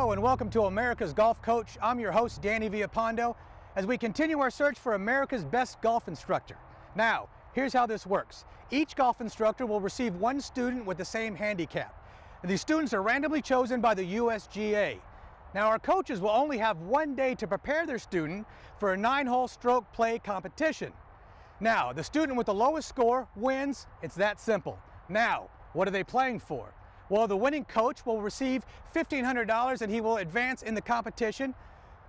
Hello and welcome to America's Golf Coach. I'm your host, Danny Villapando, as we continue our search for America's best golf instructor. Now, here's how this works. Each golf instructor will receive one student with the same handicap. These students are randomly chosen by the USGA. Now, our coaches will only have one day to prepare their student for a 9-hole stroke play competition. Now, the student with the lowest score wins. It's that simple. Now, what are they playing for? Well, the winning coach will receive $1,500 and he will advance in the competition,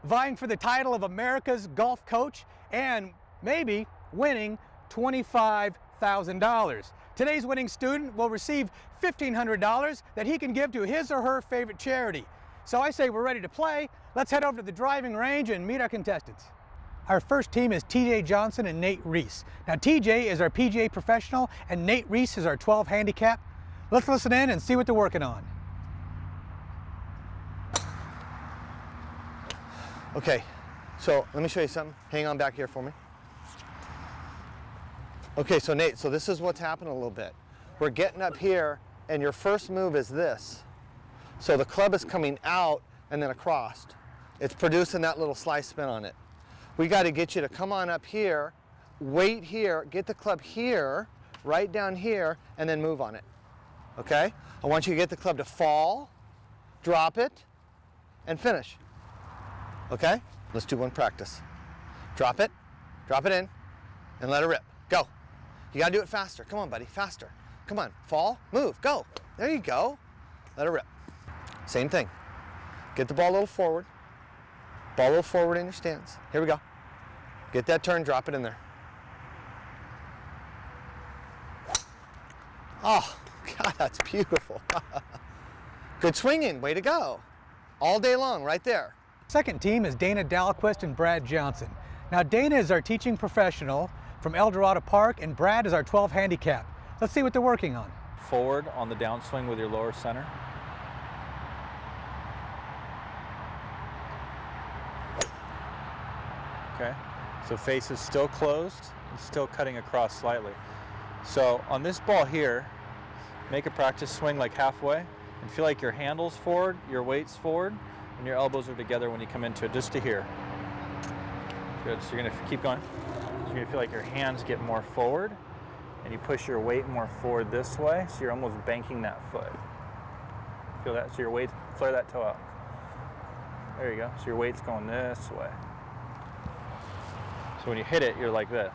vying for the title of America's Golf Coach and maybe winning $25,000. Today's winning student will receive $1,500 that he can give to his or her favorite charity. So I say we're ready to play. Let's head over to the driving range and meet our contestants. Our first team is TJ Johnson and Nate Reese. Now TJ is our PGA professional and Nate Reese is our 12 handicap. Let's listen in and see what they're working on. Okay, so let me show you something. Hang on back here for me. Okay, so Nate, so this is what's happening a little bit. We're getting up here and your first move is this. So the club is coming out and then across. It's producing that little slice spin on it. We got to get you to come on up here, wait here, get the club here, right down here, and then move on it. Okay? I want you to get the club to fall, drop it, and finish. Okay? Let's do one practice. Drop it in, and let it rip. Go. You gotta do it faster. Come on, buddy, faster. Come on, fall, move, go. There you go. Let it rip. Same thing. Get the ball a little forward. Ball a little forward in your stance. Here we go. Get that turn, drop it in there. Oh, God, that's beautiful. Good swinging, way to go. All day long, right there. Second team is Dana Dahlquist and Brad Johnson. Now Dana is our teaching professional from El Dorado Park and Brad is our 12 handicap. Let's see what they're working on. Forward on the downswing with your lower center. Okay, so face is still closed, it's still cutting across slightly. So on this ball here, make a practice swing like halfway and feel like your handle's forward, your weight's forward, and your elbows are together when you come into it, just to here. Good, so you're gonna keep going. So you're gonna feel like your hands get more forward and you push your weight more forward this way, so you're almost banking that foot. Feel that, so your weight, flare that toe out. There you go, so your weight's going this way. So when you hit it, you're like this.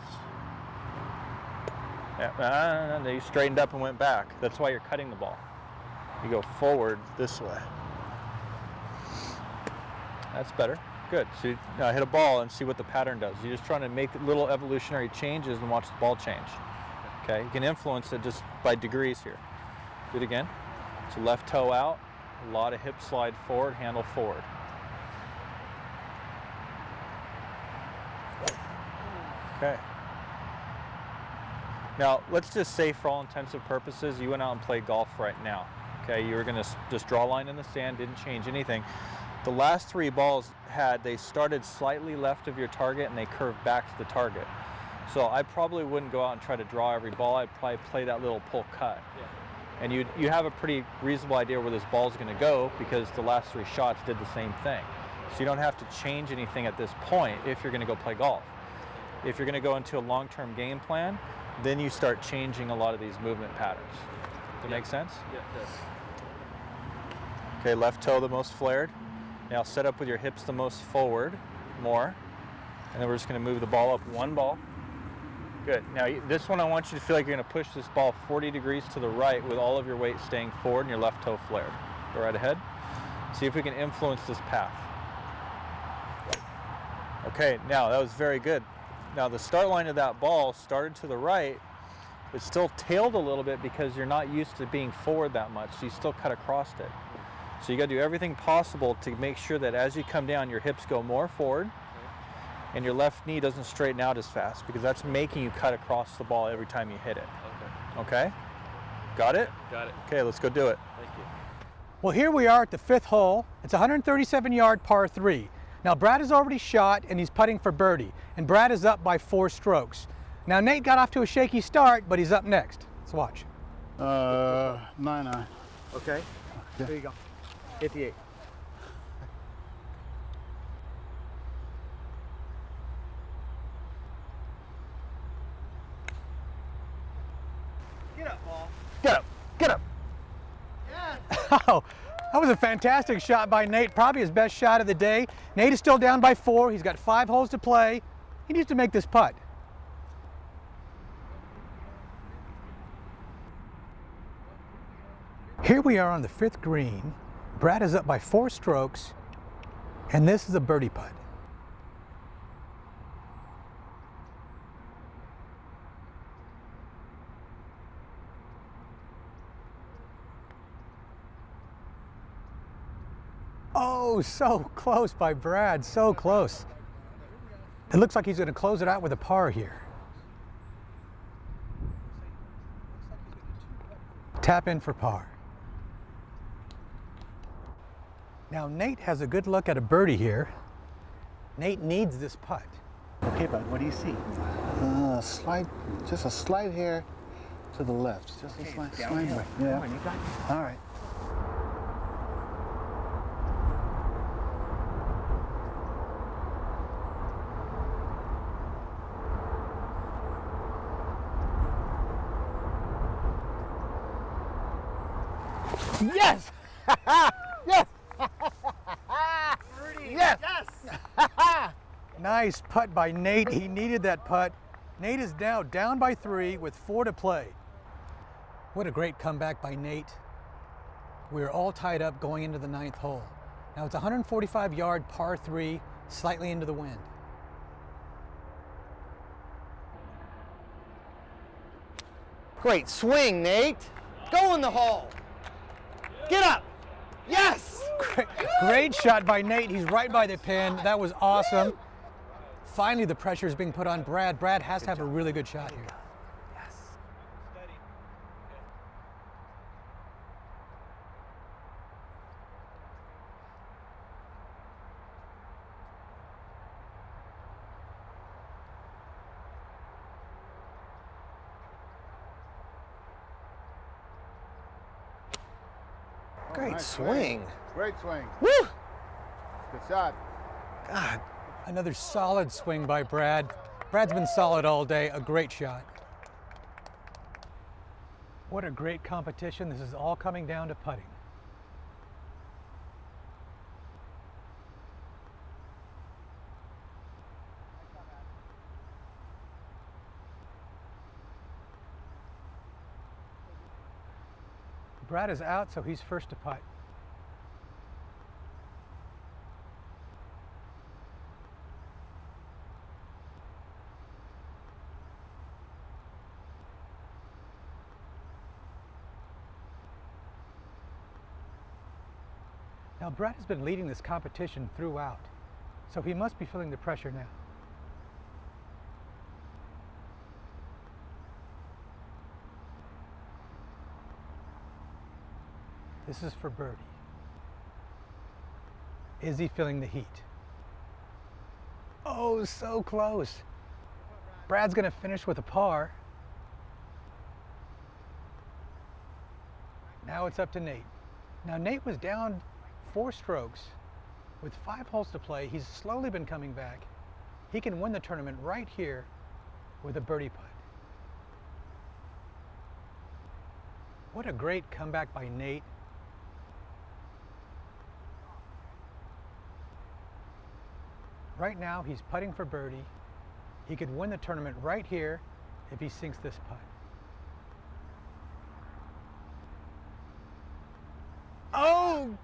Yeah, you straightened up and went back. That's why you're cutting the ball. You go forward this way. That's better. Good. So you hit a ball and see what the pattern does. You're just trying to make little evolutionary changes and watch the ball change. Okay, you can influence it just by degrees here. Do it again. So left toe out, a lot of hip slide forward, handle forward. Okay. Now, let's just say for all intents and purposes, you went out and played golf right now. Okay, you were gonna just draw a line in the sand, didn't change anything. The last 3 balls they started slightly left of your target and they curved back to the target. So I probably wouldn't go out and try to draw every ball. I'd probably play that little pull cut. Yeah. And you have a pretty reasonable idea where this ball's gonna go because the last 3 shots did the same thing. So you don't have to change anything at this point if you're gonna go play golf. If you're going to go into a long-term game plan, then you start changing a lot of these movement patterns. Does that make sense? Yeah, it does. Okay, left toe the most flared. Now set up with your hips the most forward, more. And then we're just going to move the ball up 1 ball. Good. Now this one I want you to feel like you're going to push this ball 40 degrees to the right with all of your weight staying forward and your left toe flared. Go right ahead. See if we can influence this path. Okay, now that was very good. Now the start line of that ball started to the right, but still tailed a little bit because you're not used to being forward that much, so you still cut across it. So you gotta do everything possible to make sure that as you come down, your hips go more forward and your left knee doesn't straighten out as fast because that's making you cut across the ball every time you hit it. Okay? Got it? Got it. Okay, let's go do it. Thank you. Well, here we are at the 5th hole. It's a 137-yard par 3. Now Brad has already shot and he's putting for birdie, and Brad is up by 4 strokes. Now Nate got off to a shaky start, but he's up next. Let's watch. 9-9. Okay, Yeah. here you go. 58. Get up. Get up. Oh, that was a fantastic shot by Nate, probably his best shot of the day. Nate is still down by 4. He's got 5 holes to play. He needs to make this putt. Here we are on the 5th green. Brad is up by 4 strokes, and this is a birdie putt. Oh, so close by Brad, so close. It looks like he's going to close it out with a par here. Tap in for par. Now Nate has a good look at a birdie here. Nate needs this putt. Okay, bud, what do you see? Just a slight hair to the left. Just a slight Downhill. hair. Come on, you got it. All right. Yes! Yes! Yes! Nice putt by Nate. He needed that putt. Nate is now down by 3 with 4 to play. What a great comeback by Nate. We're all tied up going into the 9th hole. Now it's a 145-yard par 3, slightly into the wind. Great swing, Nate. Go in the hole. Get up. Yes! Great shot by Nate. He's right by the pin. That was awesome. Finally, the pressure is being put on Brad. Brad has to have a really good shot here. Great Nice swing. Great swing. Woo! Good shot. God. Another solid swing by Brad. Brad's been solid all day. A great shot. What a great competition. This is all coming down to putting. Brad is out, so he's first to putt. Now, Brad has been leading this competition throughout, so he must be feeling the pressure now. This is for birdie. Is he feeling the heat? Oh, so close. Brad's going to finish with a par. Now it's up to Nate. Now Nate was down 4 strokes with 5 holes to play. He's slowly been coming back. He can win the tournament right here with a birdie putt. What a great comeback by Nate. Right now, he's putting for birdie. He could win the tournament right here if he sinks this putt. Oh,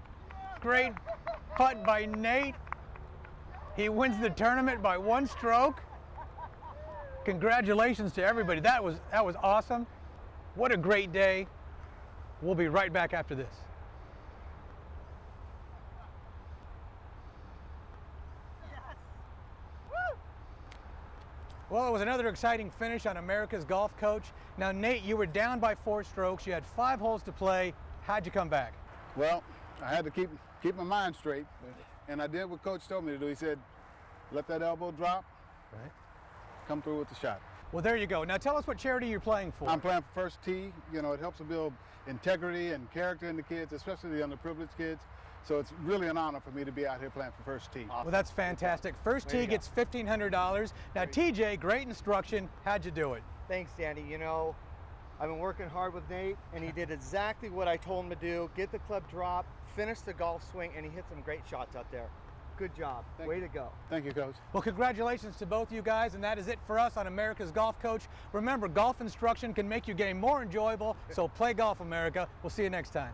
great putt by Nate. He wins the tournament by 1 stroke. Congratulations to everybody. That was awesome. What a great day. We'll be right back after this. Well, it was another exciting finish on America's Golf Coach. Now, Nate, you were down by 4 strokes. You had 5 holes to play. How'd you come back? Well, I had to keep my mind straight, and I did what Coach told me to do. He said, let that elbow drop, Right. come through with the shot. Well, there you go. Now, tell us what charity you're playing for. I'm playing for First Tee. You know, it helps to build integrity and character in the kids, especially the underprivileged kids. So it's really an honor for me to be out here playing for First Tee. Well, that's fantastic. First There tee you gets $1,500. Now, TJ, great instruction. How'd you do it? Thanks, Danny. You know, I've been working hard with Nate, and he did exactly what I told him to do. Get the club drop, finish the golf swing, and he hit some great shots out there. Good job. Way to go. Thank you, Coach. Well, congratulations to both you guys, and that is it for us on America's Golf Coach. Remember, golf instruction can make your game more enjoyable, so play golf, America. We'll see you next time.